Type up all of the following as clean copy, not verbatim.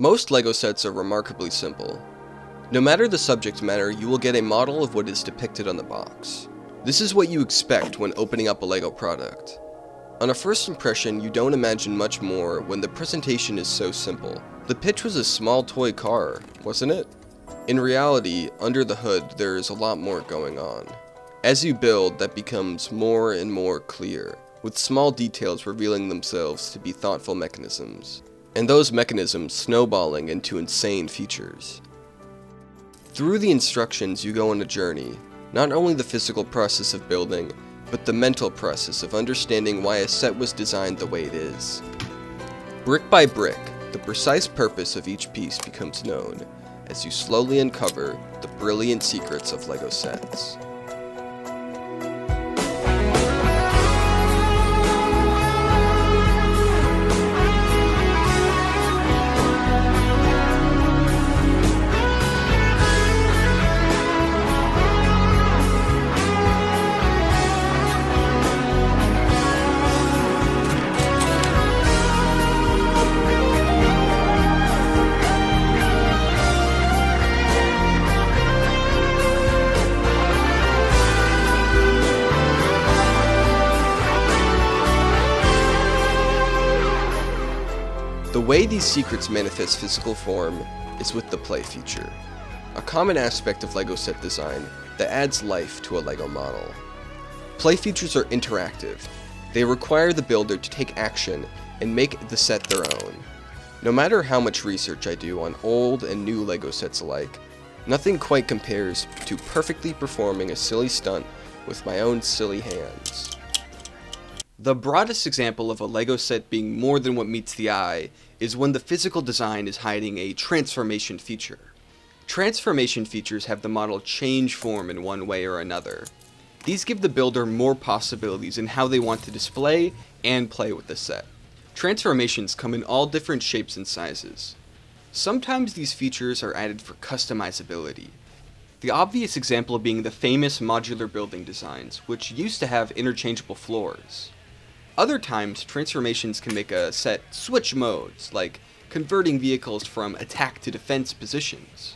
Most LEGO sets are remarkably simple. No matter the subject matter, you will get a model of what is depicted on the box. This is what you expect when opening up a LEGO product. On a first impression, you don't imagine much more when the presentation is so simple. The pitch was a small toy car, wasn't it? In reality, under the hood, there is a lot more going on. As you build, that becomes more and more clear, with small details revealing themselves to be thoughtful mechanisms, and those mechanisms snowballing into insane features. Through the instructions, you go on a journey, not only the physical process of building, but the mental process of understanding why a set was designed the way it is. Brick by brick, the precise purpose of each piece becomes known, as you slowly uncover the brilliant secrets of LEGO sets. The way these secrets manifest physical form is with the play feature, a common aspect of LEGO set design that adds life to a LEGO model. Play features are interactive. They require the builder to take action and make the set their own. No matter how much research I do on old and new LEGO sets alike, nothing quite compares to perfectly performing a silly stunt with my own silly hands. The broadest example of a LEGO set being more than what meets the eye is when the physical design is hiding a transformation feature. Transformation features have the model change form in one way or another. These give the builder more possibilities in how they want to display and play with the set. Transformations come in all different shapes and sizes. Sometimes these features are added for customizability. The obvious example being the famous modular building designs, which used to have interchangeable floors. Other times, transformations can make a set switch modes, like converting vehicles from attack to defense positions.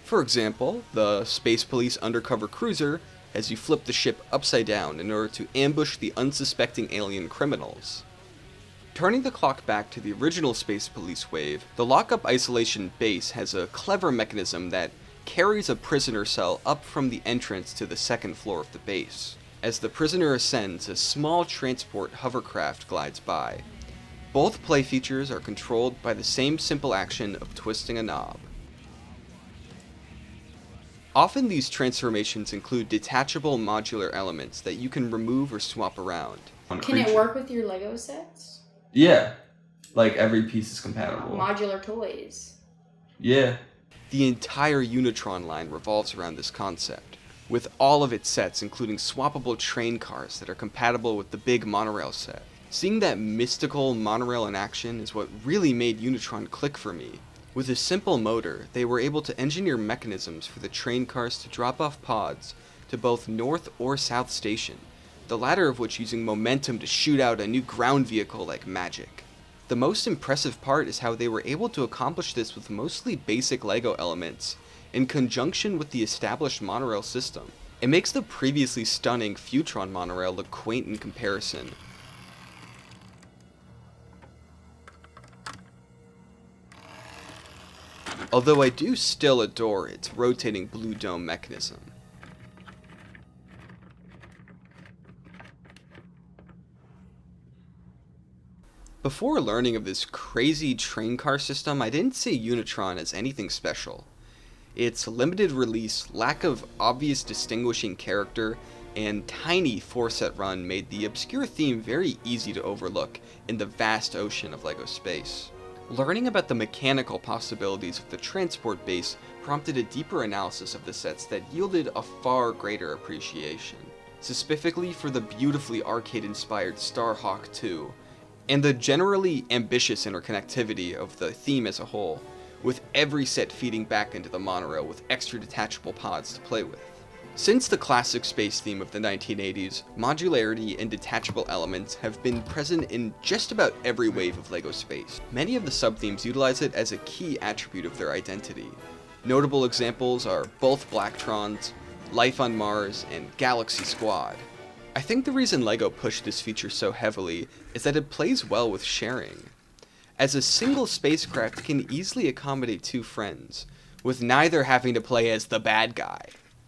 For example, the Space Police undercover cruiser has you flip the ship upside down in order to ambush the unsuspecting alien criminals. Turning the clock back to the original Space Police wave, the lockup isolation base has a clever mechanism that carries a prisoner cell up from the entrance to the second floor of the base. As the prisoner ascends, a small transport hovercraft glides by. Both play features are controlled by the same simple action of twisting a knob. Often these transformations include detachable modular elements that you can remove or swap around. Can it work with your LEGO sets? Yeah, like every piece is compatible. Modular toys. Yeah. The entire Unitron line revolves around this concept, with all of its sets including swappable train cars that are compatible with the big monorail set. Seeing that mystical monorail in action is what really made Unitron click for me. With a simple motor, they were able to engineer mechanisms for the train cars to drop off pods to both North or South Station, the latter of which using momentum to shoot out a new ground vehicle like magic. The most impressive part is how they were able to accomplish this with mostly basic LEGO elements, in conjunction with the established monorail system. It makes the previously stunning Futron monorail look quaint in comparison. Although I do still adore its rotating blue dome mechanism. Before learning of this crazy train car system, I didn't see Unitron as anything special. Its limited release, lack of obvious distinguishing character, and tiny 4-set run made the obscure theme very easy to overlook in the vast ocean of LEGO space. Learning about the mechanical possibilities of the transport base prompted a deeper analysis of the sets that yielded a far greater appreciation, specifically for the beautifully arcade-inspired Starhawk 2, and the generally ambitious interconnectivity of the theme as a whole, with every set feeding back into the monorail with extra detachable pods to play with. Since the classic space theme of the 1980s, modularity and detachable elements have been present in just about every wave of LEGO space. Many of the sub-themes utilize it as a key attribute of their identity. Notable examples are both Blacktron's, Life on Mars, and Galaxy Squad. I think the reason LEGO pushed this feature so heavily is that it plays well with sharing. As a single spacecraft, it can easily accommodate two friends, with neither having to play as the bad guy.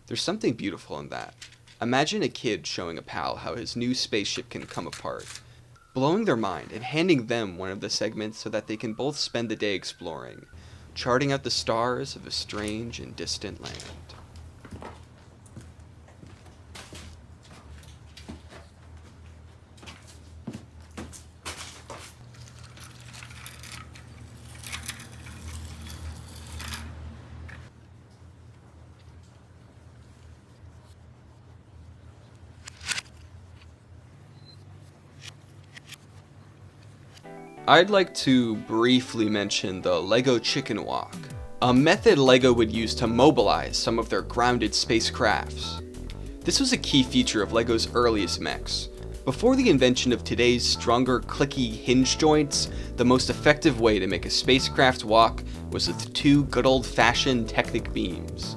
There's something beautiful in that. Imagine a kid showing a pal how his new spaceship can come apart, blowing their mind and handing them one of the segments so that they can both spend the day exploring, charting out the stars of a strange and distant land. I'd like to briefly mention the LEGO Chicken Walk, a method LEGO would use to mobilize some of their grounded spacecrafts. This was a key feature of LEGO's earliest mechs. Before the invention of today's stronger, clicky hinge joints, the most effective way to make a spacecraft walk was with two good old-fashioned Technic beams.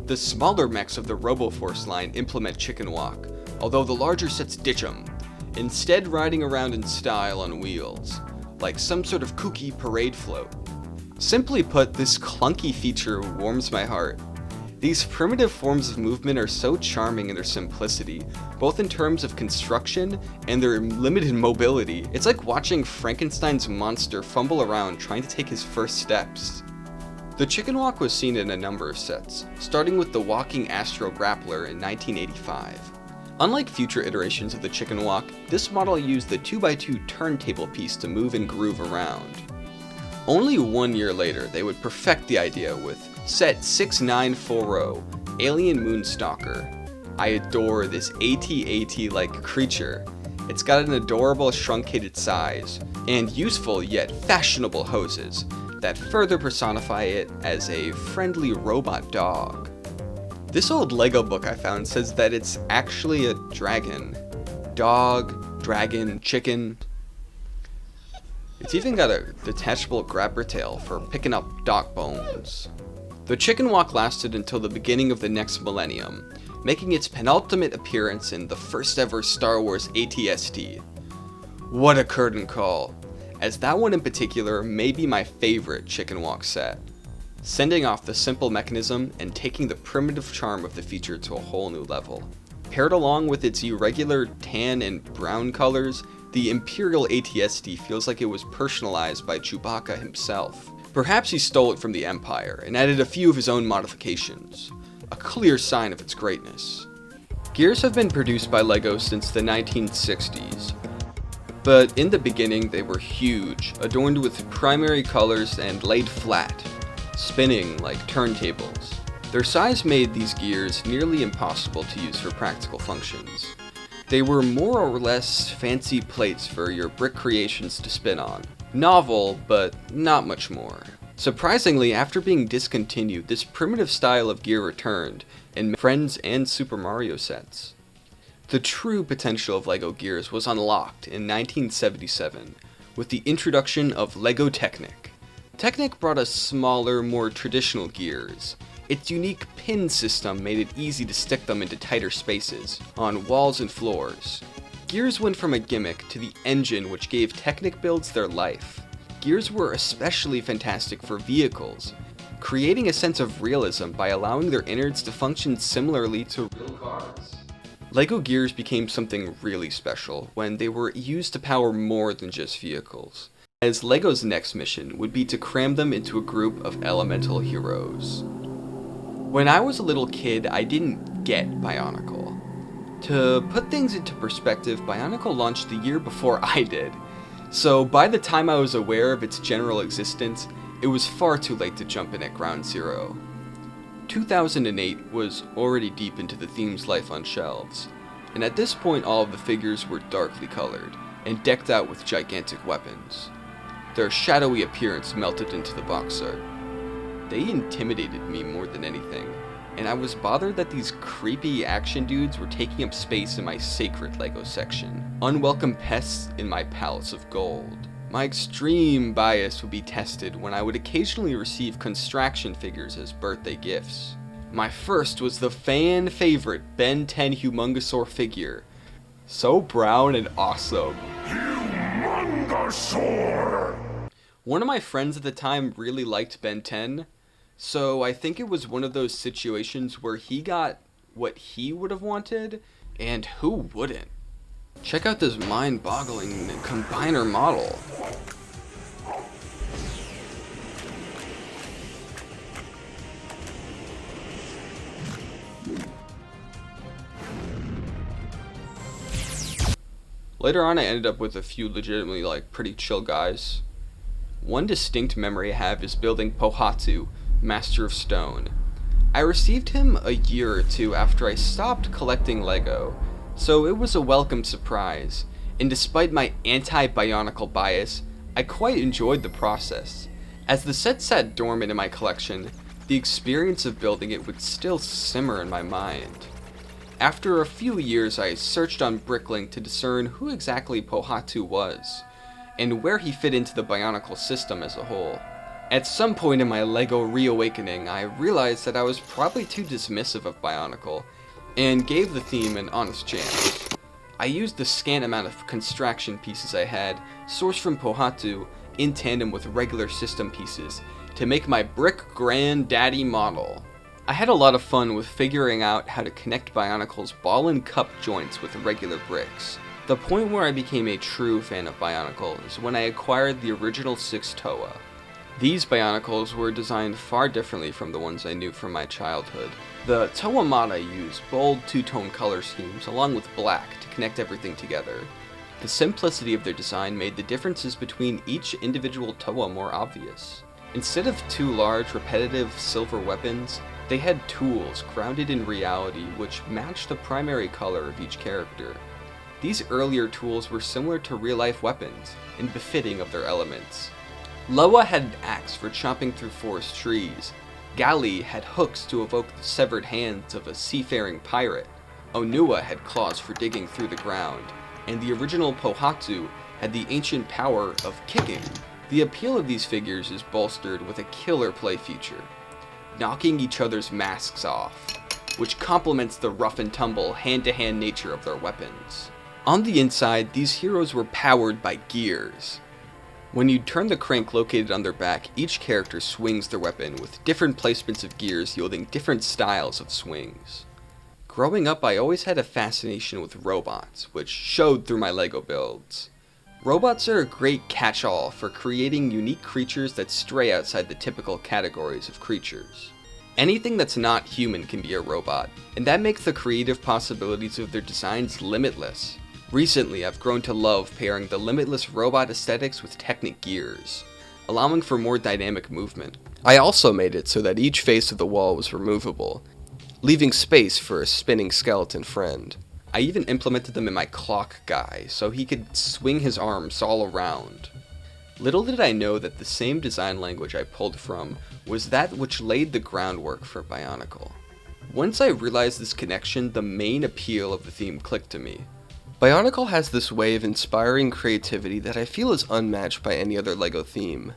The smaller mechs of the RoboForce line implement Chicken Walk, although the larger sets ditch 'em, instead riding around in style on wheels, like some sort of kooky parade float. Simply put, this clunky feature warms my heart. These primitive forms of movement are so charming in their simplicity, both in terms of construction and their limited mobility. It's like watching Frankenstein's monster fumble around trying to take his first steps. The Chicken Walk was seen in a number of sets, starting with the Walking Astro Grappler in 1985. Unlike future iterations of the Chicken Walk, this model used the 2x2 turntable piece to move and groove around. Only 1 year later, they would perfect the idea with Set 6940, Alien Moonstalker. I adore this AT-AT-like creature. It's got an adorable truncated size, and useful yet fashionable hoses that further personify it as a friendly robot dog. This old LEGO book I found says that it's actually a dragon. Dog, dragon, chicken. It's even got a detachable grabber tail for picking up dog bones. The Chicken Walk lasted until the beginning of the next millennium, making its penultimate appearance in the first ever Star Wars AT-ST. What a curtain call, as that one in particular may be my favorite Chicken Walk set, sending off the simple mechanism and taking the primitive charm of the feature to a whole new level. Paired along with its irregular tan and brown colors, the Imperial AT-ST feels like it was personalized by Chewbacca himself. Perhaps he stole it from the Empire and added a few of his own modifications, a clear sign of its greatness. Gears have been produced by LEGO since the 1960s, but in the beginning they were huge, adorned with primary colors and laid flat, spinning like turntables. Their size made these gears nearly impossible to use for practical functions. They were more or less fancy plates for your brick creations to spin on. Novel, but not much more. Surprisingly, after being discontinued, this primitive style of gear returned in Friends and Super Mario sets. The true potential of LEGO Gears was unlocked in 1977 with the introduction of LEGO Technic. Technic brought us smaller, more traditional gears. Its unique pin system made it easy to stick them into tighter spaces, on walls and floors. Gears went from a gimmick to the engine which gave Technic builds their life. Gears were especially fantastic for vehicles, creating a sense of realism by allowing their innards to function similarly to real cars. LEGO Gears became something really special when they were used to power more than just vehicles, as LEGO's next mission would be to cram them into a group of elemental heroes. When I was a little kid, I didn't get Bionicle. To put things into perspective, Bionicle launched the year before I did, so by the time I was aware of its general existence, it was far too late to jump in at ground zero. 2008 was already deep into the theme's life on shelves, and at this point all of the figures were darkly colored and decked out with gigantic weapons. Their shadowy appearance melted into the box art. They intimidated me more than anything. and I was bothered that these creepy action dudes were taking up space in my sacred LEGO section, unwelcome pests in my palace of gold. My extreme bias would be tested when I would occasionally receive construction figures as birthday gifts. My first was the fan favorite Ben 10 Humongosaur figure. So brown and awesome. Humongosaur! One of my friends at the time really liked Ben 10, so I think it was one of those situations where he got what he would have wanted, and who wouldn't? Check out this mind-boggling combiner model. Later on, I ended up with a few legitimately, pretty chill guys. One distinct memory I have is building Pohatu, Master of Stone. I received him a year or two after I stopped collecting LEGO, so it was a welcome surprise, and despite my anti-Bionicle bias, I quite enjoyed the process. As the set sat dormant in my collection, the experience of building it would still simmer in my mind. After a few years, I searched on Bricklink to discern who exactly Pohatu was, and where he fit into the Bionicle system as a whole. At some point in my LEGO reawakening, I realized that I was probably too dismissive of Bionicle, and gave the theme an honest chance. I used the scant amount of construction pieces I had, sourced from Pohatu, in tandem with regular system pieces, to make my brick granddaddy model. I had a lot of fun with figuring out how to connect Bionicle's ball and cup joints with regular bricks. The point where I became a true fan of Bionicle is when I acquired the original 6 Toa. These Bionicles were designed far differently from the ones I knew from my childhood. The Toa Mata used bold two-tone color schemes along with black to connect everything together. The simplicity of their design made the differences between each individual Toa more obvious. Instead of 2 large, repetitive silver weapons, they had tools grounded in reality which matched the primary color of each character. These earlier tools were similar to real-life weapons and befitting of their elements. Loa had an axe for chopping through forest trees, Gali had hooks to evoke the severed hands of a seafaring pirate, Onua had claws for digging through the ground, and the original Pohatu had the ancient power of kicking. The appeal of these figures is bolstered with a killer play feature, knocking each other's masks off, which complements the rough and tumble hand-to-hand nature of their weapons. On the inside, these heroes were powered by gears. When you turn the crank located on their back, each character swings their weapon with different placements of gears yielding different styles of swings. Growing up, I always had a fascination with robots, which showed through my LEGO builds. Robots are a great catch-all for creating unique creatures that stray outside the typical categories of creatures. Anything that's not human can be a robot, and that makes the creative possibilities of their designs limitless. Recently, I've grown to love pairing the limitless robot aesthetics with Technic gears, allowing for more dynamic movement. I also made it so that each face of the wall was removable, leaving space for a spinning skeleton friend. I even implemented them in my clock guy, so he could swing his arms all around. Little did I know that the same design language I pulled from was that which laid the groundwork for Bionicle. Once I realized this connection, the main appeal of the theme clicked to me. Bionicle has this way of inspiring creativity that I feel is unmatched by any other LEGO theme.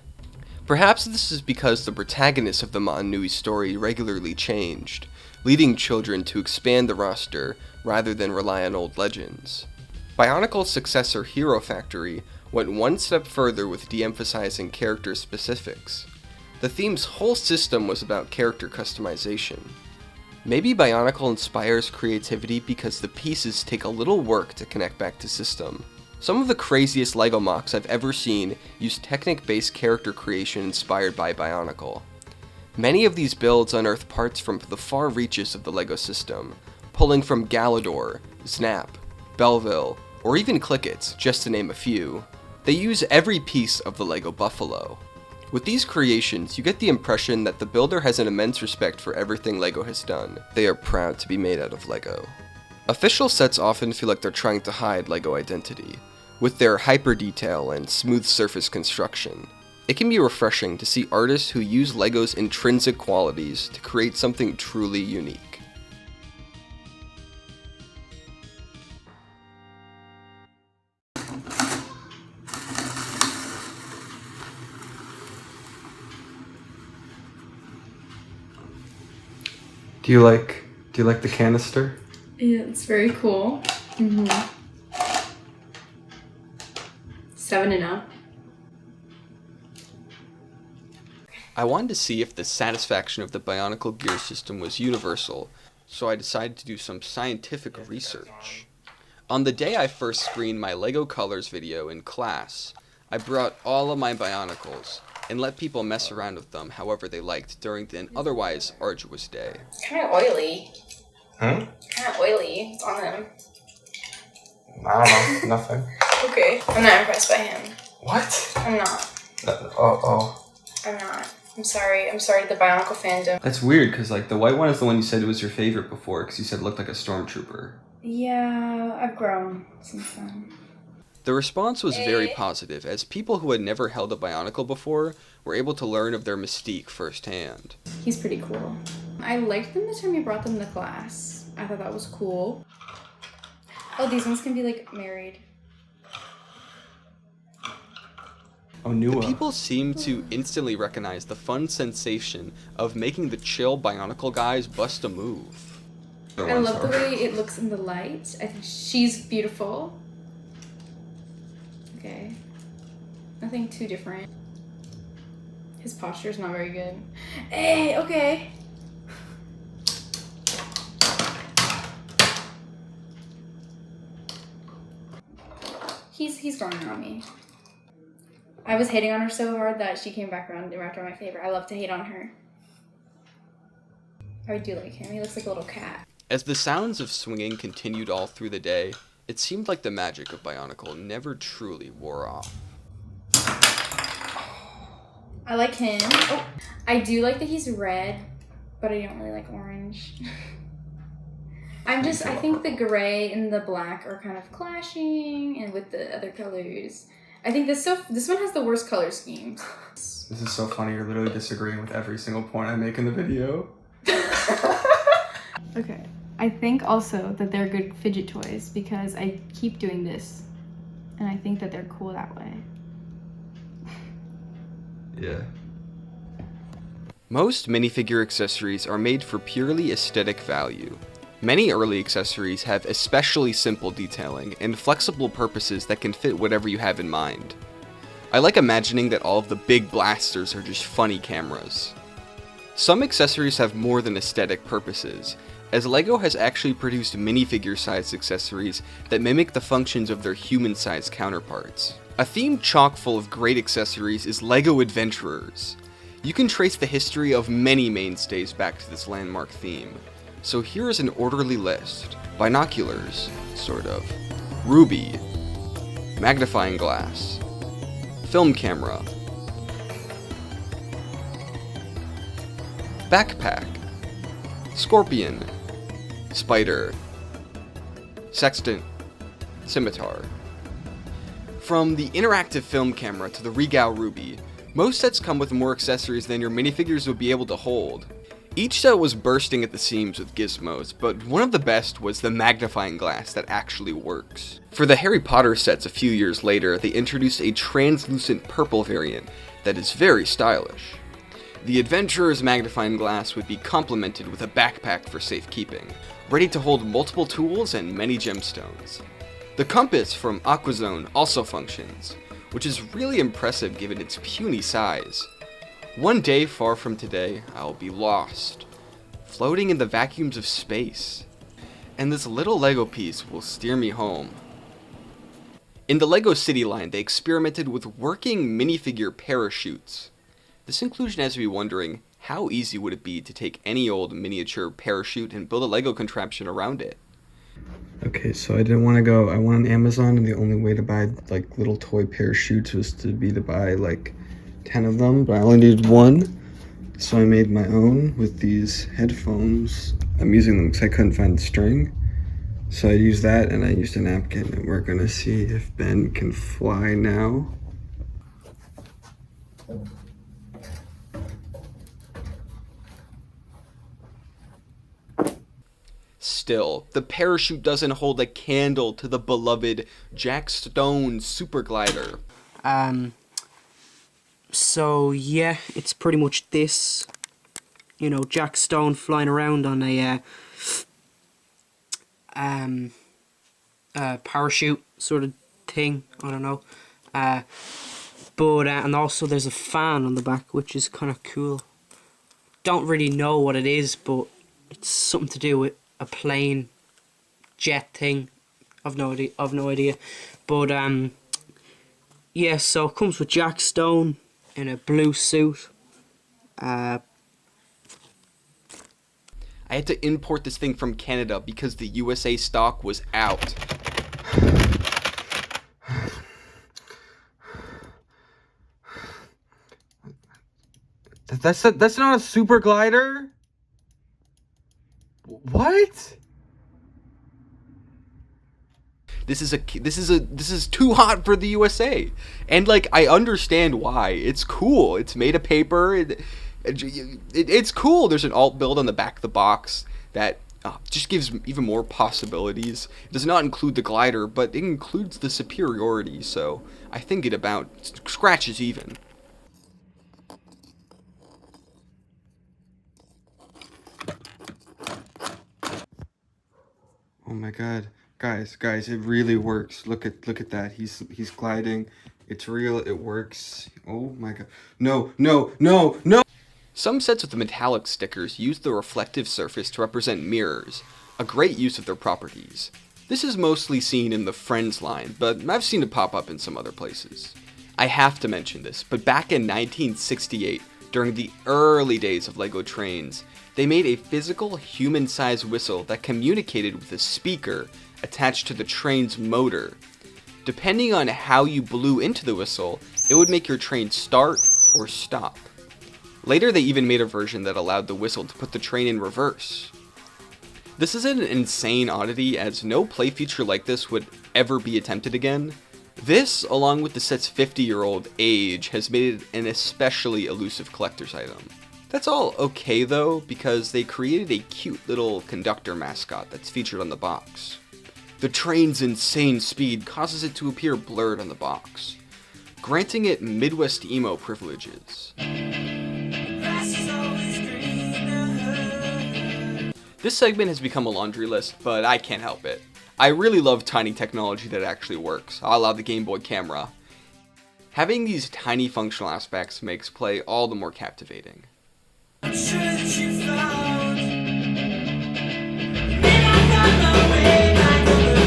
Perhaps this is because the protagonist of the Motunui story regularly changed, leading children to expand the roster rather than rely on old legends. Bionicle's successor Hero Factory went one step further with de-emphasizing character specifics. The theme's whole system was about character customization. Maybe Bionicle inspires creativity because the pieces take a little work to connect back to system. Some of the craziest LEGO mocks I've ever seen use Technic-based character creation inspired by Bionicle. Many of these builds unearth parts from the far reaches of the LEGO system, pulling from Galador, Snap, Belleville, or even Clickets, just to name a few. They use every piece of the LEGO Buffalo. With these creations, you get the impression that the builder has an immense respect for everything LEGO has done. They are proud to be made out of LEGO. Official sets often feel like they're trying to hide LEGO identity, with their hyper detail and smooth surface construction. It can be refreshing to see artists who use LEGO's intrinsic qualities to create something truly unique. Do you like the canister? Yeah, it's very cool. 7 and up. I wanted to see if the satisfaction of the Bionicle gear system was universal, so I decided to do some scientific research. On the day I first screened my LEGO Colors video in class, I brought all of my Bionicles and let people mess around with them however they liked during an otherwise arduous day. Kind of oily. Hmm? Kind of oily on him. I don't know. Nothing. Okay. I'm not impressed by him. What? I'm not. I'm not. I'm sorry. I'm sorry to the Bionicle fandom. That's weird, because like the white one is the one you said was your favorite before, because you said it looked like a stormtrooper. Yeah, I've grown since then. The response was very positive, as people who had never held a Bionicle before were able to learn of their mystique firsthand. He's pretty cool. I liked them the time you brought them to class. I thought that was cool. Oh, these ones can be like married. Oh, the people seem to instantly recognize the fun sensation of making the chill Bionicle guys bust a move. I love the way it looks in the light. I think she's beautiful. Okay. Nothing too different. His posture's not very good. Hey, okay. He's growing on me. I was hating on her so hard that she came back around and wrapped around my favorite. I love to hate on her. I do like him. He looks like a little cat. As the sounds of swinging continued all through the day, it seemed like the magic of Bionicle never truly wore off. I like him. Oh, I do like that he's red, but I don't really like orange. I think the gray and the black are kind of clashing, and with the other colors. I think this one has the worst color schemes. This is so funny, you're literally disagreeing with every single point I make in the video. Okay. I think also that they're good fidget toys because I keep doing this, and I think that they're cool that way. Yeah. Most minifigure accessories are made for purely aesthetic value. Many early accessories have especially simple detailing and flexible purposes that can fit whatever you have in mind. I like imagining that all of the big blasters are just funny cameras. Some accessories have more than aesthetic purposes, as LEGO has actually produced minifigure-sized accessories that mimic the functions of their human-sized counterparts. A theme chock full of great accessories is LEGO Adventurers. You can trace the history of many mainstays back to this landmark theme. So here is an orderly list. Binoculars, sort of. Ruby. Magnifying glass. Film camera. Backpack. Scorpion. Spider. Sextant. Scimitar. From the interactive film camera to the Regal Ruby, most sets come with more accessories than your minifigures would be able to hold. Each set was bursting at the seams with gizmos, but one of the best was the magnifying glass that actually works. For the Harry Potter sets a few years later, they introduced a translucent purple variant that is very stylish. The Adventurer's magnifying glass would be complemented with a backpack for safekeeping, ready to hold multiple tools and many gemstones. The compass from Aquazone also functions, which is really impressive given its puny size. One day far from today, I'll be lost, floating in the vacuums of space, and this little LEGO piece will steer me home. In the LEGO City line, they experimented with working minifigure parachutes. This inclusion has me wondering, how easy would it be to take any old miniature parachute and build a LEGO contraption around it? Okay, so I didn't want to go, I went on Amazon, and the only way to buy like little toy parachutes was to buy like 10 of them, but I only needed one, so I made my own with these headphones. I'm using them because I couldn't find the string, so I used that and I used a napkin, and we're gonna see if Ben can fly now. Still, the parachute doesn't hold a candle to the beloved Jack Stone super glider. So yeah, it's pretty much this. You know, Jack Stone flying around on a parachute sort of thing. I don't know. But and also there's a fan on the back, which is kind of cool. Don't really know what it is, but it's something to do with a plane jet thing. I've no idea. But yeah, so it comes with Jack Stone in a blue suit. I had to import this thing from Canada because the USA stock was out. That's not a super glider? What? This is too hot for the USA. And like, I understand why. It's cool. It's made of paper. It's cool. There's an alt build on the back of the box that just gives even more possibilities. It does not include the glider, but it includes the superiority, so I think it about scratches even. Oh my god. Guys, it really works. Look at that. He's gliding. It's real. It works. Oh my god. No. Some sets with the metallic stickers use the reflective surface to represent mirrors, a great use of their properties. This is mostly seen in the Friends line, but I've seen it pop up in some other places. I have to mention this, but back in 1968, during the early days of LEGO Trains, they made a physical human-sized whistle that communicated with a speaker attached to the train's motor. Depending on how you blew into the whistle, it would make your train start or stop. Later, they even made a version that allowed the whistle to put the train in reverse. This is an insane oddity, as no play feature like this would ever be attempted again. This, along with the set's 50-year-old age, has made it an especially elusive collector's item. That's all okay though, because they created a cute little conductor mascot that's featured on the box. The train's insane speed causes it to appear blurred on the box, granting it Midwest emo privileges. This segment has become a laundry list, but I can't help it. I really love tiny technology that actually works, a la the Game Boy camera. Having these tiny functional aspects makes play all the more captivating. I'm sure that you found. Maybe I found my way back to the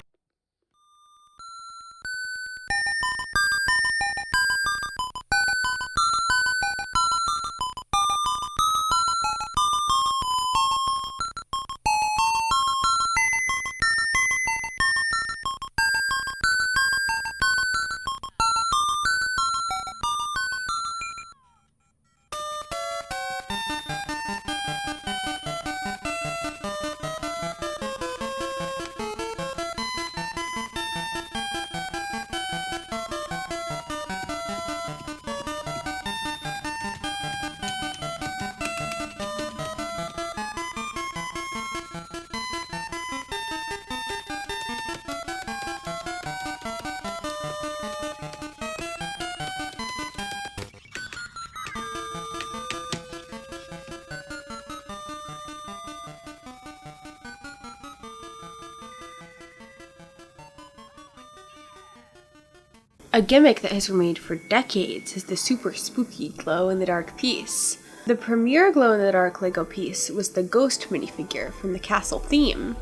A gimmick that has remained for decades is the super spooky glow-in-the-dark piece. The premier glow-in-the-dark LEGO piece was the Ghost minifigure from the castle theme.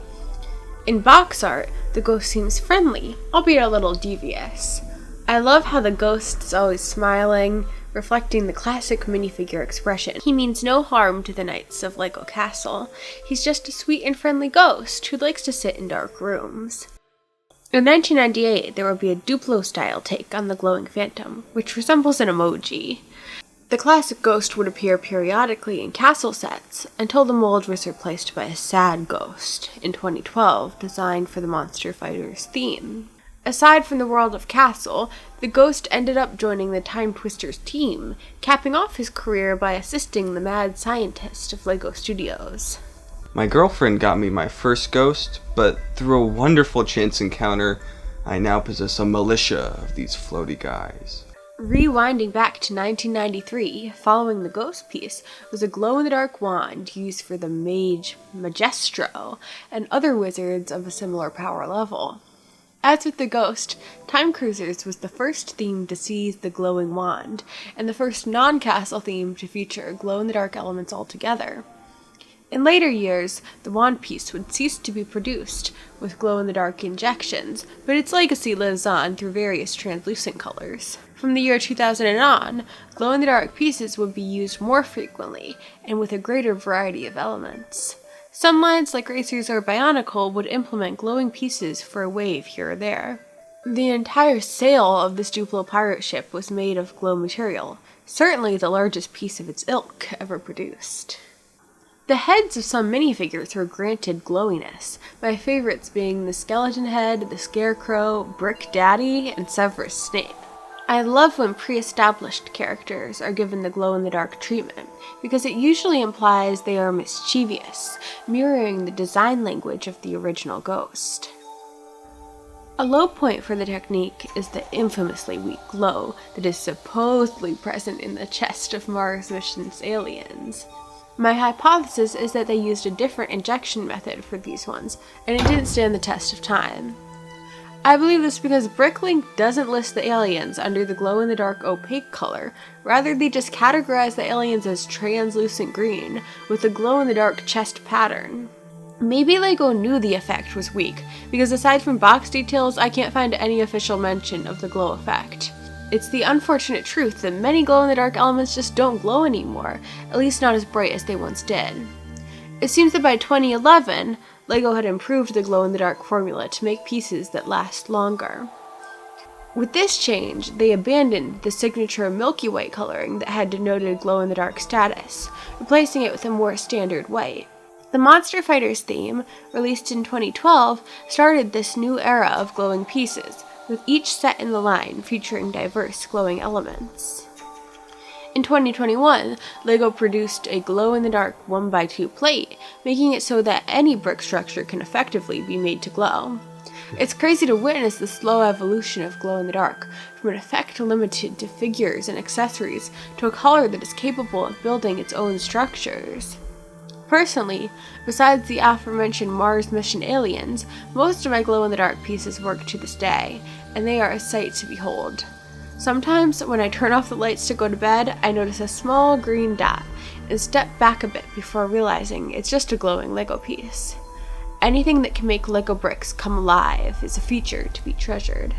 In box art, the ghost seems friendly, albeit a little devious. I love how the ghost is always smiling, reflecting the classic minifigure expression. He means no harm to the knights of LEGO Castle. He's just a sweet and friendly ghost who likes to sit in dark rooms. In 1998, there will be a Duplo-style take on the glowing phantom, which resembles an emoji. The classic ghost would appear periodically in castle sets, until the mold was replaced by a sad ghost in 2012, designed for the Monster Fighters theme. Aside from the world of Castle, the Ghost ended up joining the Time Twister's team, capping off his career by assisting the mad scientist of LEGO Studios. My girlfriend got me my first Ghost, but through a wonderful chance encounter, I now possess a militia of these floaty guys. Rewinding back to 1993, following the Ghost piece was a glow-in-the-dark wand used for the mage Magestro and other wizards of a similar power level. As with the Ghost, Time Cruisers was the first theme to seize the glowing wand, and the first non-castle theme to feature glow-in-the-dark elements altogether. In later years, the wand piece would cease to be produced with glow-in-the-dark injections, but its legacy lives on through various translucent colors. From the year 2000 on, glow-in-the-dark pieces would be used more frequently, and with a greater variety of elements. Some lines like Racers or Bionicle would implement glowing pieces for a wave here or there. The entire sail of this Duplo pirate ship was made of glow material, certainly the largest piece of its ilk ever produced. The heads of some minifigures were granted glowiness, my favorites being the Skeleton Head, the Scarecrow, Brick Daddy, and Severus Snape. I love when pre-established characters are given the glow-in-the-dark treatment, because it usually implies they are mischievous, mirroring the design language of the original Ghost. A low point for the technique is the infamously weak glow that is supposedly present in the chest of Mars mission's aliens. My hypothesis is that they used a different injection method for these ones, and it didn't stand the test of time. I believe this because Bricklink doesn't list the aliens under the glow-in-the-dark opaque color, rather they just categorize the aliens as translucent green, with a glow-in-the-dark chest pattern. Maybe LEGO knew the effect was weak, because aside from box details, I can't find any official mention of the glow effect. It's the unfortunate truth that many glow-in-the-dark elements just don't glow anymore, at least not as bright as they once did. It seems that by 2011, LEGO had improved the glow-in-the-dark formula to make pieces that last longer. With this change, they abandoned the signature milky white coloring that had denoted glow-in-the-dark status, replacing it with a more standard white. The Monster Fighters theme, released in 2012, started this new era of glowing pieces, with each set in the line featuring diverse glowing elements. In 2021, LEGO produced a glow-in-the-dark 1x2 plate, making it so that any brick structure can effectively be made to glow. It's crazy to witness the slow evolution of glow-in-the-dark, from an effect limited to figures and accessories to a color that is capable of building its own structures. Personally, besides the aforementioned Mars mission aliens, most of my glow-in-the-dark pieces work to this day, and they are a sight to behold. Sometimes, when I turn off the lights to go to bed, I notice a small green dot, and step back a bit before realizing it's just a glowing LEGO piece. Anything that can make LEGO bricks come alive is a feature to be treasured.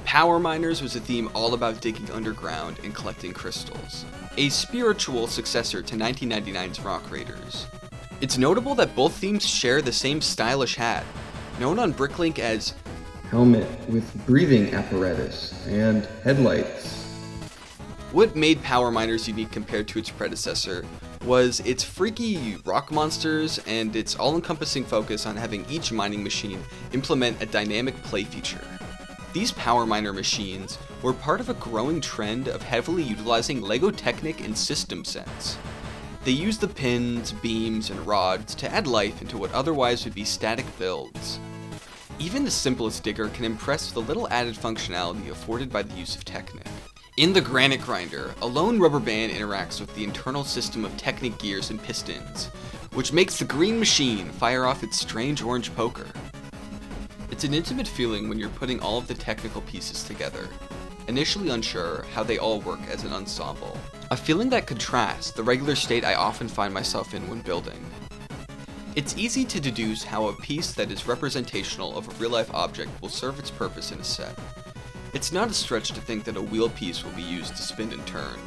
Power Miners was a theme all about digging underground and collecting crystals, a spiritual successor to 1999's Rock Raiders. It's notable that both themes share the same stylish hat, known on Bricklink as helmet with breathing apparatus and headlights. What made Power Miners unique compared to its predecessor was its freaky rock monsters and its all-encompassing focus on having each mining machine implement a dynamic play feature. These Power Miner machines were part of a growing trend of heavily utilizing LEGO Technic and system sets. They used the pins, beams, and rods to add life into what otherwise would be static builds. Even the simplest digger can impress with the little added functionality afforded by the use of Technic. In the Granite Grinder, a lone rubber band interacts with the internal system of Technic gears and pistons, which makes the green machine fire off its strange orange poker. It's an intimate feeling when you're putting all of the technical pieces together, initially unsure how they all work as an ensemble. A feeling that contrasts the regular state I often find myself in when building. It's easy to deduce how a piece that is representational of a real-life object will serve its purpose in a set. It's not a stretch to think that a wheel piece will be used to spin and turn.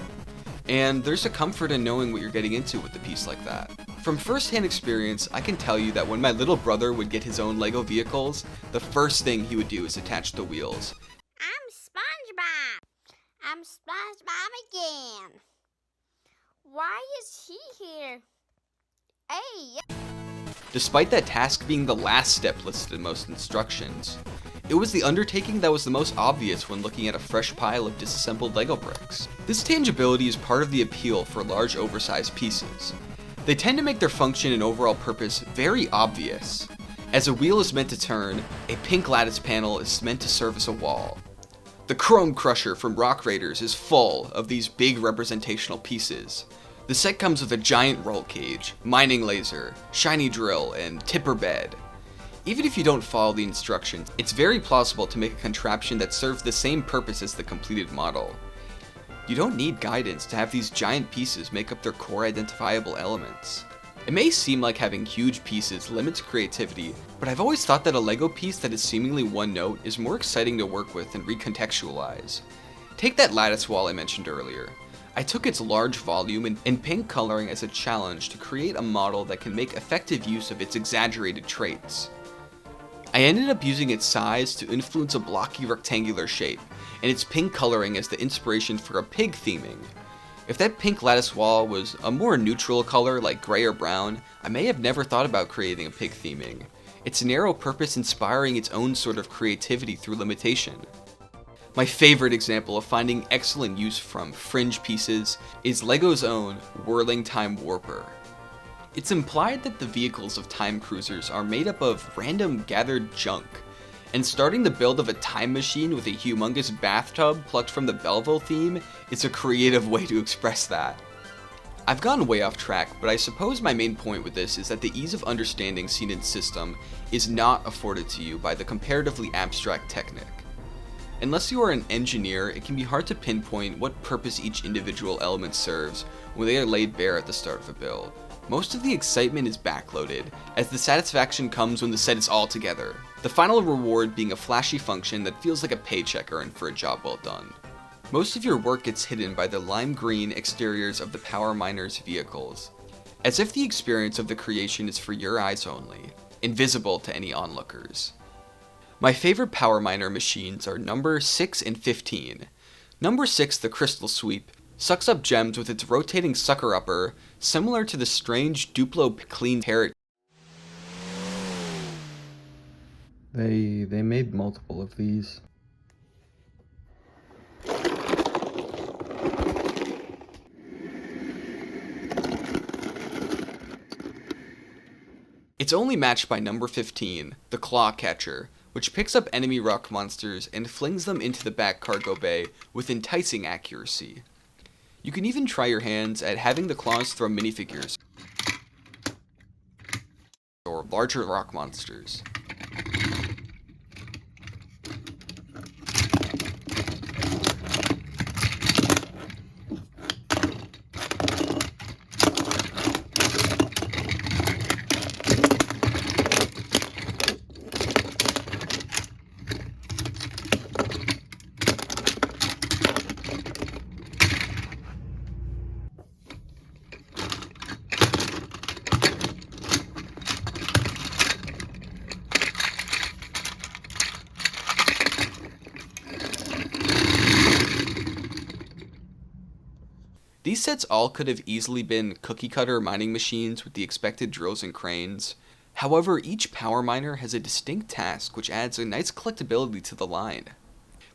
And there's a comfort in knowing what you're getting into with a piece like that. From first-hand experience, I can tell you that when my little brother would get his own LEGO vehicles, the first thing he would do is attach the wheels. I'm SpongeBob again. Why is he here? Hey! Despite that task being the last step listed in most instructions, It was the undertaking that was the most obvious when looking at a fresh pile of disassembled Lego bricks. This tangibility is part of the appeal for large oversized pieces. They tend to make their function and overall purpose very obvious. As a wheel is meant to turn, a pink lattice panel is meant to serve as a wall. The Chrome Crusher from Rock Raiders is full of these big representational pieces. The set comes with a giant roll cage, mining laser, shiny drill, and tipper bed. Even if you don't follow the instructions, it's very plausible to make a contraption that serves the same purpose as the completed model. You don't need guidance to have these giant pieces make up their core identifiable elements. It may seem like having huge pieces limits creativity, but I've always thought that a Lego piece that is seemingly one note is more exciting to work with and recontextualize. Take that lattice wall I mentioned earlier. I took its large volume and pink coloring as a challenge to create a model that can make effective use of its exaggerated traits. I ended up using its size to influence a blocky rectangular shape, and its pink coloring as the inspiration for a pig theming. If that pink lattice wall was a more neutral color like gray or brown, I may have never thought about creating a pig theming. Its narrow purpose inspiring its own sort of creativity through limitation. My favorite example of finding excellent use from fringe pieces is Lego's own Whirling Time Warper. It's implied that the vehicles of time cruisers are made up of random gathered junk, and starting the build of a time machine with a humongous bathtub plucked from the Belleville theme is a creative way to express that. I've gone way off track, but I suppose my main point with this is that the ease of understanding seen in system is not afforded to you by the comparatively abstract Technic. Unless you are an engineer, it can be hard to pinpoint what purpose each individual element serves when they are laid bare at the start of a build. Most of the excitement is backloaded, as the satisfaction comes when the set is all together, the final reward being a flashy function that feels like a paycheck earned for a job well done. Most of your work gets hidden by the lime green exteriors of the Power Miners' vehicles, as if the experience of the creation is for your eyes only, invisible to any onlookers. My favorite Power Miner machines are number 6 and 15. Number 6, the Crystal Sweep, sucks up gems with its rotating sucker upper, similar to the strange Duplo clean parrot. They made multiple of these. It's only matched by number 15, the Claw Catcher, which picks up enemy rock monsters and flings them into the back cargo bay with enticing accuracy. You can even try your hands at having the claws throw minifigures or larger rock monsters. These sets all could have easily been cookie-cutter mining machines with the expected drills and cranes. However, each power miner has a distinct task which adds a nice collectability to the line.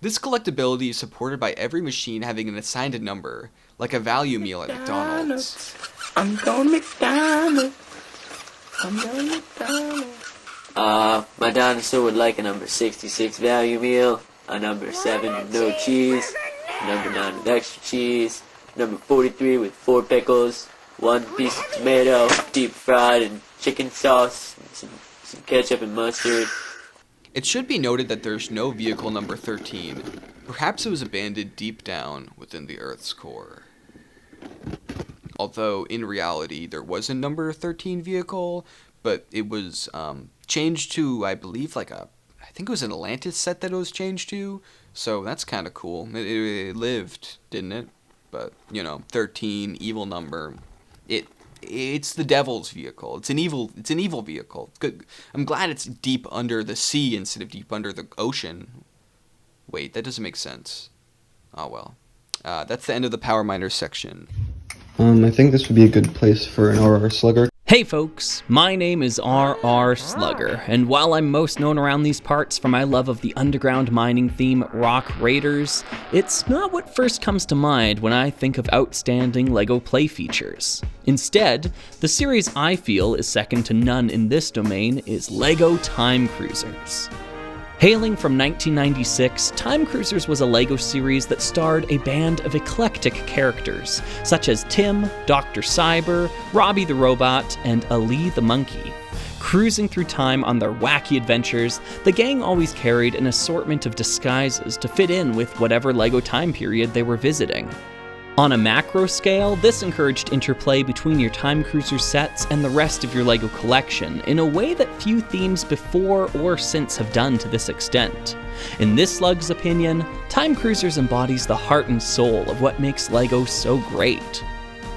This collectability is supported by every machine having an assigned number, like a value meal at McDonald's. I'm going McDonald's. I'm going McDonald's. My dinosaur would like a number 66 value meal, a number 7 with no cheese, a number 9 with extra cheese, number 43 with 4 pickles, 1 piece of tomato, deep fried and chicken sauce, and some ketchup and mustard. It should be noted that there's no vehicle number 13. Perhaps it was abandoned deep down within the Earth's core. Although, in reality, there was a number 13 vehicle, but it was changed to, I believe, I think it was an Atlantis set that it was changed to, so that's kind of cool. It lived, didn't it? But, 13, evil number. It's the devil's vehicle. It's an evil vehicle. Good. I'm glad it's deep under the sea instead of deep under the ocean. Wait, that doesn't make sense. Oh well. That's the end of the Power Miners section. I think this would be a good place for an RR Slugger. Hey folks, my name is R.R. Slugger, and while I'm most known around these parts for my love of the underground mining theme Rock Raiders, it's not what first comes to mind when I think of outstanding LEGO play features. Instead, the series I feel is second to none in this domain is LEGO Time Cruisers. Hailing from 1996, Time Cruisers was a LEGO series that starred a band of eclectic characters, such as Tim, Dr. Cyber, Robbie the Robot, and Ali the Monkey. Cruising through time on their wacky adventures, the gang always carried an assortment of disguises to fit in with whatever LEGO time period they were visiting. On a macro scale, this encouraged interplay between your Time Cruiser sets and the rest of your LEGO collection in a way that few themes before or since have done to this extent. In this slug's opinion, Time Cruisers embodies the heart and soul of what makes LEGO so great.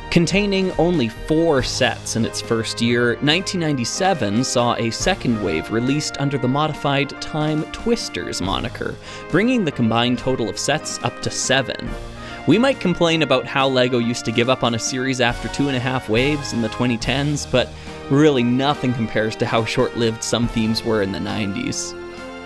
Containing only 4 sets in its first year, 1997 saw a second wave released under the modified Time Twisters moniker, bringing the combined total of sets up to 7. We might complain about how LEGO used to give up on a series after 2.5 waves in the 2010s, but really nothing compares to how short-lived some themes were in the 90s.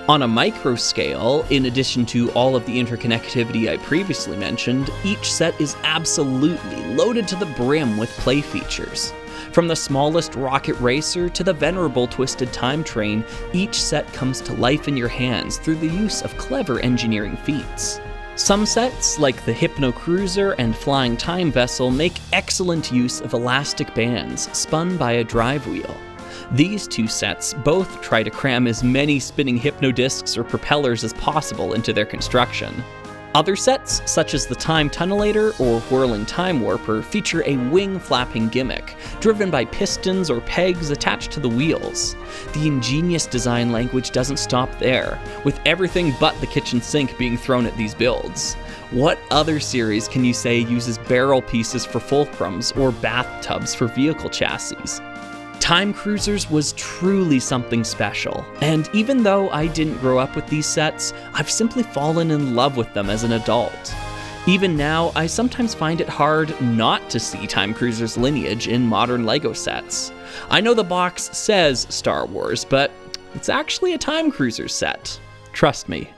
On a micro scale, in addition to all of the interconnectivity I previously mentioned, each set is absolutely loaded to the brim with play features. From the smallest rocket racer to the venerable twisted time train, each set comes to life in your hands through the use of clever engineering feats. Some sets, like the Hypno Cruiser and Flying Time Vessel, make excellent use of elastic bands spun by a drive wheel. These two sets both try to cram as many spinning hypno discs or propellers as possible into their construction. Other sets, such as the Time Tunnelator or Whirling Time Warper, feature a wing-flapping gimmick, driven by pistons or pegs attached to the wheels. The ingenious design language doesn't stop there, with everything but the kitchen sink being thrown at these builds. What other series can you say uses barrel pieces for fulcrums or bathtubs for vehicle chassis? Time Cruisers was truly something special, and even though I didn't grow up with these sets, I've simply fallen in love with them as an adult. Even now, I sometimes find it hard not to see Time Cruisers' lineage in modern LEGO sets. I know the box says Star Wars, but it's actually a Time Cruisers set. Trust me.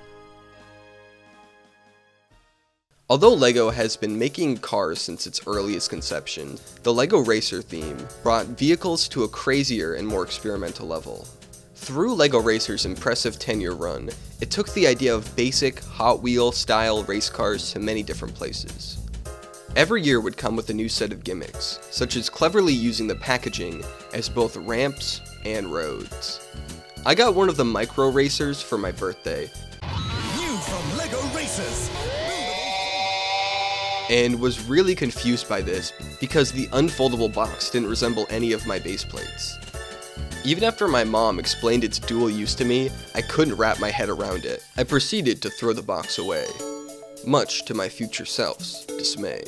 Although LEGO has been making cars since its earliest conception, the LEGO Racer theme brought vehicles to a crazier and more experimental level. Through LEGO Racer's impressive 10-year run, it took the idea of basic, Hot Wheel-style race cars to many different places. Every year would come with a new set of gimmicks, such as cleverly using the packaging as both ramps and roads. I got one of the Micro Racers for my birthday, New from LEGO Racers! and was really confused by this because the unfoldable box didn't resemble any of my base plates. Even after my mom explained its dual use to me, I couldn't wrap my head around it. I proceeded to throw the box away, much to my future self's dismay.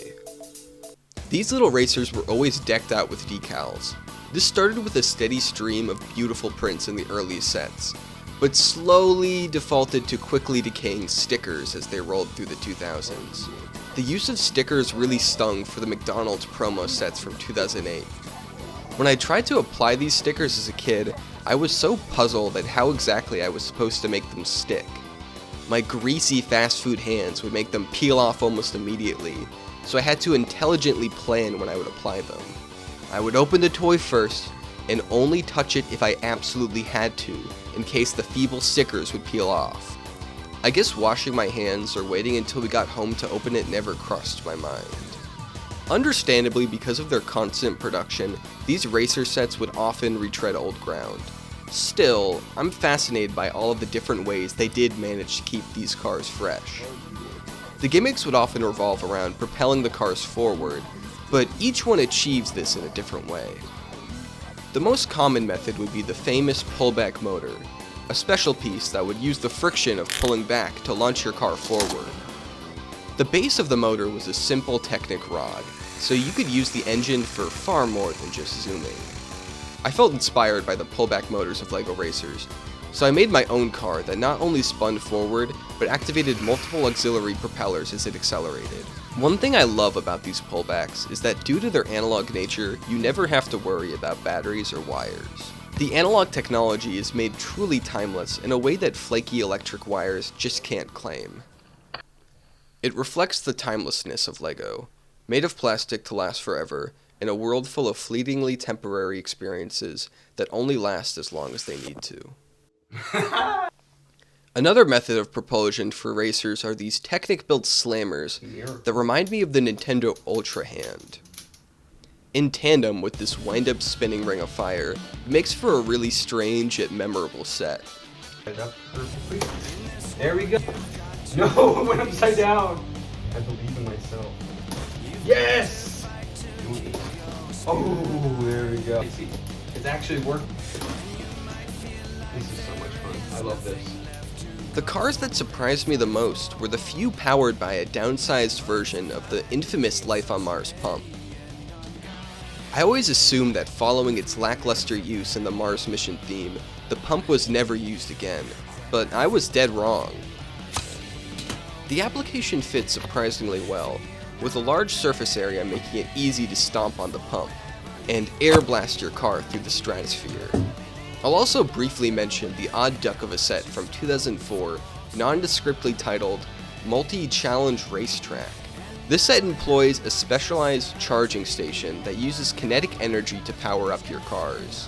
These little racers were always decked out with decals. This started with a steady stream of beautiful prints in the earliest sets, but slowly defaulted to quickly decaying stickers as they rolled through the 2000s. The use of stickers really stung for the McDonald's promo sets from 2008. When I tried to apply these stickers as a kid, I was so puzzled at how exactly I was supposed to make them stick. My greasy fast food hands would make them peel off almost immediately, so I had to intelligently plan when I would apply them. I would open the toy first, and only touch it if I absolutely had to, in case the feeble stickers would peel off. I guess washing my hands or waiting until we got home to open it never crossed my mind. Understandably, because of their constant production, these racer sets would often retread old ground. Still, I'm fascinated by all of the different ways they did manage to keep these cars fresh. The gimmicks would often revolve around propelling the cars forward, but each one achieves this in a different way. The most common method would be the famous pullback motor, a special piece that would use the friction of pulling back to launch your car forward. The base of the motor was a simple Technic rod, so you could use the engine for far more than just zooming. I felt inspired by the pullback motors of LEGO Racers, So I made my own car that not only spun forward, but activated multiple auxiliary propellers as it accelerated. One thing I love about these pullbacks is that due to their analog nature, you never have to worry about batteries or wires. The analog technology is made truly timeless in a way that flaky electric wires just can't claim. It reflects the timelessness of LEGO, made of plastic to last forever, in a world full of fleetingly temporary experiences that only last as long as they need to. Another method of propulsion for racers are these Technic-built slammers that remind me of the Nintendo Ultra Hand. In tandem with this wind-up spinning ring of fire, it makes for a really strange yet memorable set. There we go. No, it went upside down. I believe in myself. Yes! Oh, there we go. See, it's actually working. This is so much fun. I love this. The cars that surprised me the most were the few powered by a downsized version of the infamous Life on Mars pump. I always assumed that following its lackluster use in the Mars mission theme, the pump was never used again, but I was dead wrong. The application fits surprisingly well, with a large surface area making it easy to stomp on the pump, and air blast your car through the stratosphere. I'll also briefly mention the odd duck of a set from 2004, nondescriptly titled Multi-Challenge Racetrack. This set employs a specialized charging station that uses kinetic energy to power up your cars.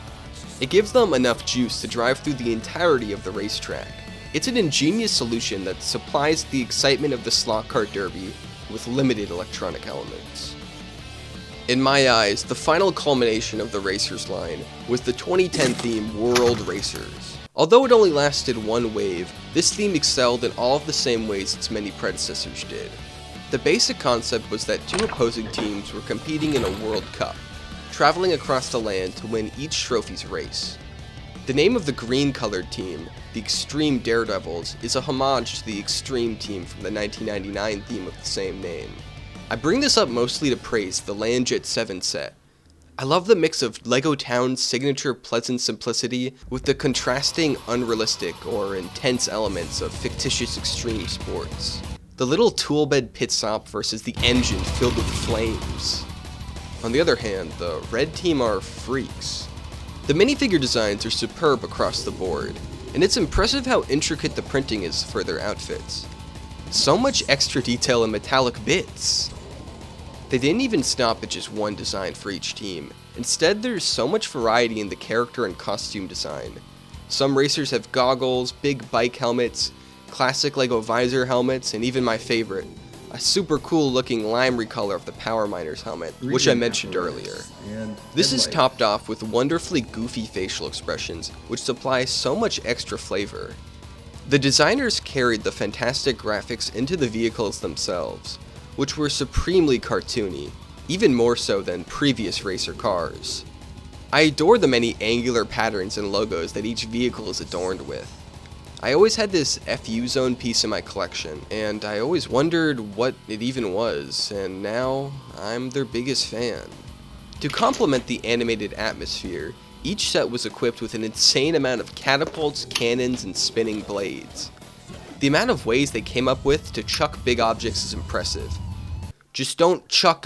It gives them enough juice to drive through the entirety of the racetrack. It's an ingenious solution that supplies the excitement of the slot car derby with limited electronic elements. In my eyes, the final culmination of the Racers line was the 2010 theme World Racers. Although it only lasted one wave, this theme excelled in all of the same ways its many predecessors did. The basic concept was that two opposing teams were competing in a World Cup, traveling across the land to win each trophy's race. The name of the green-colored team, the Extreme Daredevils, is a homage to the Extreme team from the 1999 theme of the same name. I bring this up mostly to praise the Landjet 7 set. I love the mix of LEGO Town's signature pleasant simplicity with the contrasting unrealistic or intense elements of fictitious extreme sports. The little toolbed pit stop versus the engine filled with flames. On the other hand, the red team are freaks. The minifigure designs are superb across the board, and it's impressive how intricate the printing is for their outfits. So much extra detail and metallic bits! They didn't even stop at just one design for each team. Instead, there's so much variety in the character and costume design. Some racers have goggles, big bike helmets, classic LEGO visor helmets, and even my favorite, a super cool looking lime recolor of the Power Miner's helmet, which I mentioned earlier. This is topped off with wonderfully goofy facial expressions, which supply so much extra flavor. The designers carried the fantastic graphics into the vehicles themselves, which were supremely cartoony, even more so than previous racer cars. I adore the many angular patterns and logos that each vehicle is adorned with. I always had this FU Zone piece in my collection, and I always wondered what it even was, and now I'm their biggest fan. To complement the animated atmosphere, each set was equipped with an insane amount of catapults, cannons, and spinning blades. The amount of ways they came up with to chuck big objects is impressive. Just don't chuck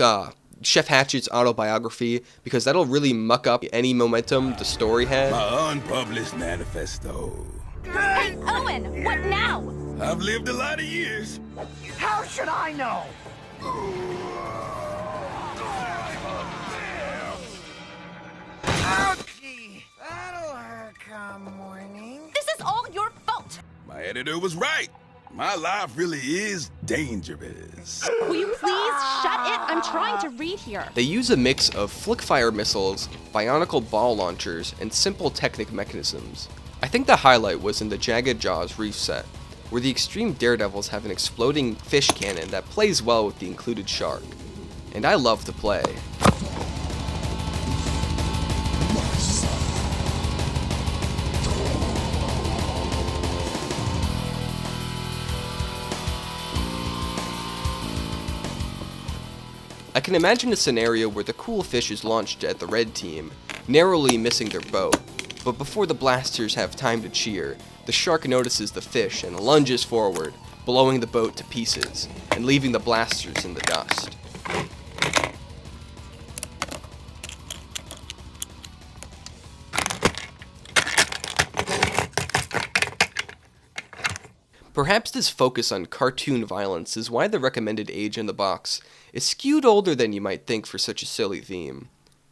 Chef Hatchett's autobiography, because that'll really muck up any momentum the story had. My unpublished manifesto. Hey, Owen, what now? I've lived a lot of years. How should I know? Ouchie! That'll hurt come morning. This is all your fault. My editor was right. My life really is dangerous. Will you please shut it? I'm trying to read here. They use a mix of flick-fire missiles, Bionicle ball launchers, and simple Technic mechanisms. I think the highlight was in the Jagged Jaws Reef set, where the Extreme Daredevils have an exploding fish cannon that plays well with the included shark. And I love to play. I can imagine a scenario where the cool fish is launched at the red team, narrowly missing their boat, but before the blasters have time to cheer, the shark notices the fish and lunges forward, blowing the boat to pieces and leaving the blasters in the dust. Perhaps this focus on cartoon violence is why the recommended age in the box is skewed older than you might think for such a silly theme.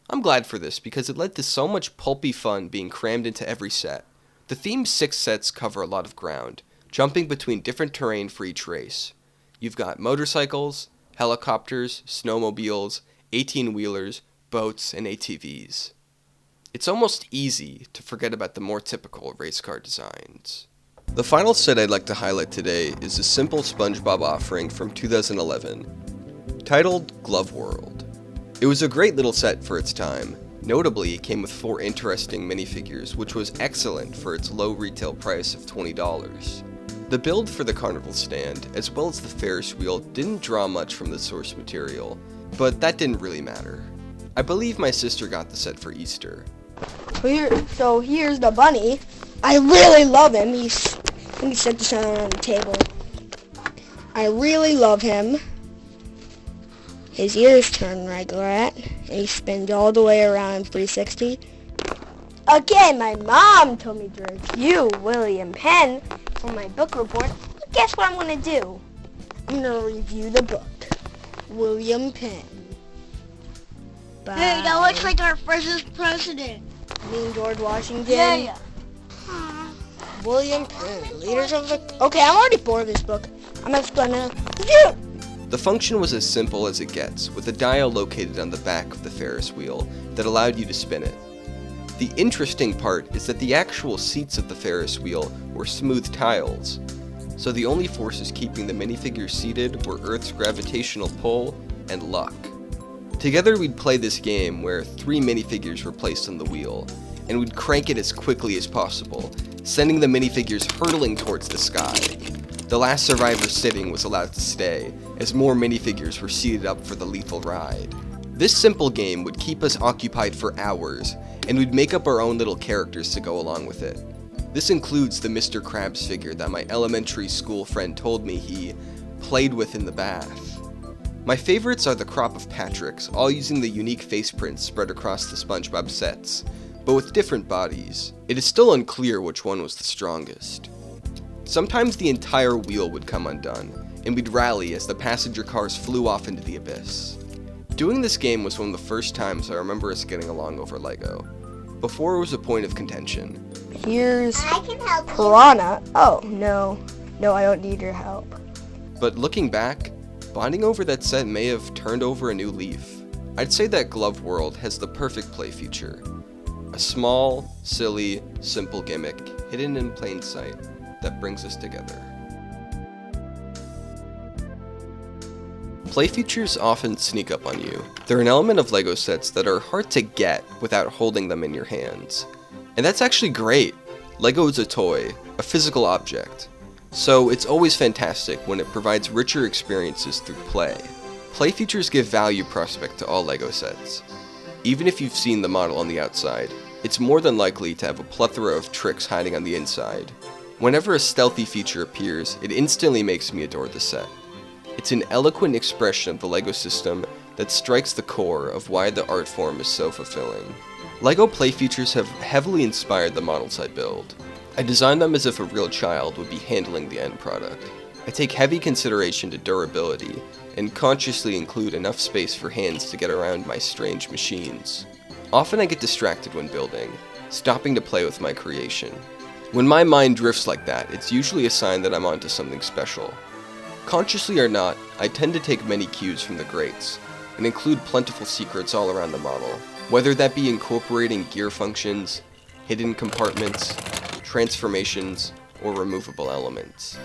I'm glad for this because it led to so much pulpy fun being crammed into every set. The theme's 6 sets cover a lot of ground, jumping between different terrain for each race. You've got motorcycles, helicopters, snowmobiles, 18-wheelers, boats, and ATVs. It's almost easy to forget about the more typical race car designs. The final set I'd like to highlight today is a simple SpongeBob offering from 2011, titled Glove World. It was a great little set for its time. Notably, it came with 4 interesting minifigures, which was excellent for its low retail price of $20. The build for the carnival stand, as well as the Ferris wheel, didn't draw much from the source material, but that didn't really matter. I believe my sister got the set for Easter. So here's the bunny. I really love him. Let me set this on the table. I really love him. His ears turn right, and he spins all the way around 360. Again, my mom told me to review William Penn for my book report. Guess what I'm going to do? I'm going to review the book, William Penn. Bye. Hey, that looks like our first president. You mean George Washington? Yeah. William Penn, leaders of the... Okay, I'm already bored of this book. I'm just gonna... The function was as simple as it gets, with a dial located on the back of the Ferris wheel that allowed you to spin it. The interesting part is that the actual seats of the Ferris wheel were smooth tiles, so the only forces keeping the minifigures seated were Earth's gravitational pull and luck. Together we'd play this game where 3 minifigures were placed on the wheel, and we'd crank it as quickly as possible, sending the minifigures hurtling towards the sky. The last survivor sitting was allowed to stay, as more minifigures were seated up for the lethal ride. This simple game would keep us occupied for hours, and we'd make up our own little characters to go along with it. This includes the Mr. Krabs figure that my elementary school friend told me he played with in the bath. My favorites are the crop of Patricks, all using the unique face prints spread across the SpongeBob sets, but with different bodies. It is still unclear which one was the strongest. Sometimes the entire wheel would come undone, and we'd rally as the passenger cars flew off into the abyss. Doing this game was one of the first times I remember us getting along over Lego, before it was a point of contention. Here's Piranha. Oh, no, I don't need your help. But looking back, bonding over that set may have turned over a new leaf. I'd say that Glove World has the perfect play feature. A small, silly, simple gimmick hidden in plain sight that brings us together. Play features often sneak up on you. They're an element of LEGO sets that are hard to get without holding them in your hands. And that's actually great. LEGO is a toy, a physical object. So it's always fantastic when it provides richer experiences through play. Play features give value prospect to all LEGO sets. Even if you've seen the model on the outside, it's more than likely to have a plethora of tricks hiding on the inside. Whenever a stealthy feature appears, it instantly makes me adore the set. It's an eloquent expression of the LEGO system that strikes the core of why the art form is so fulfilling. LEGO play features have heavily inspired the models I build. I design them as if a real child would be handling the end product. I take heavy consideration to durability, and consciously include enough space for hands to get around my strange machines. Often I get distracted when building, stopping to play with my creation. When my mind drifts like that, it's usually a sign that I'm onto something special. Consciously or not, I tend to take many cues from the greats, and include plentiful secrets all around the model, whether that be incorporating gear functions, hidden compartments, transformations, or removable elements.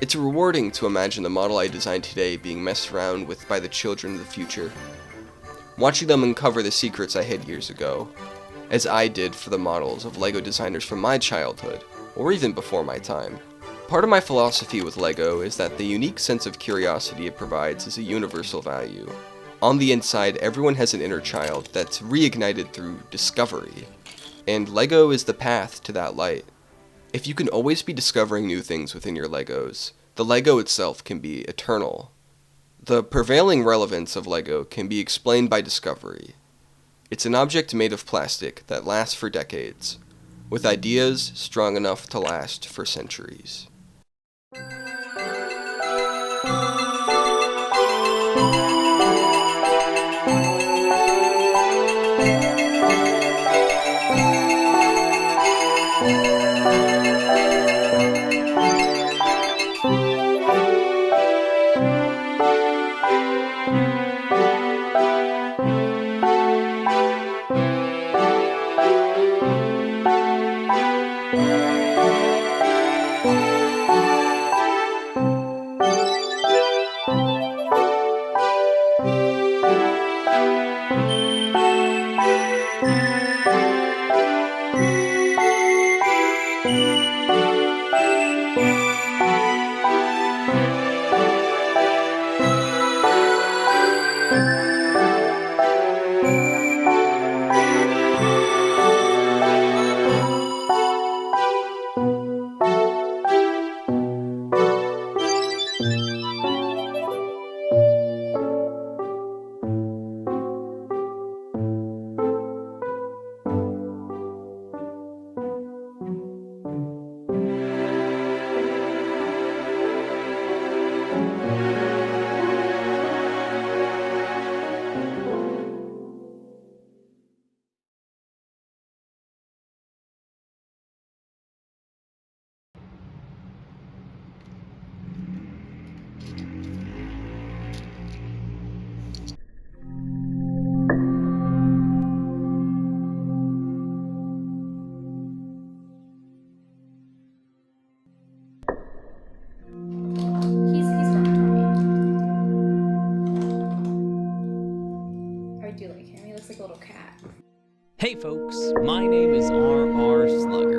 It's rewarding to imagine the model I designed today being messed around with by the children of the future, watching them uncover the secrets I hid years ago, as I did for the models of LEGO designers from my childhood, or even before my time. Part of my philosophy with LEGO is that the unique sense of curiosity it provides is a universal value. On the inside, everyone has an inner child that's reignited through discovery, and LEGO is the path to that light. If you can always be discovering new things within your Legos, the Lego itself can be eternal. The prevailing relevance of Lego can be explained by discovery. It's an object made of plastic that lasts for decades, with ideas strong enough to last for centuries. Hey folks, my name is R.R. Slugger,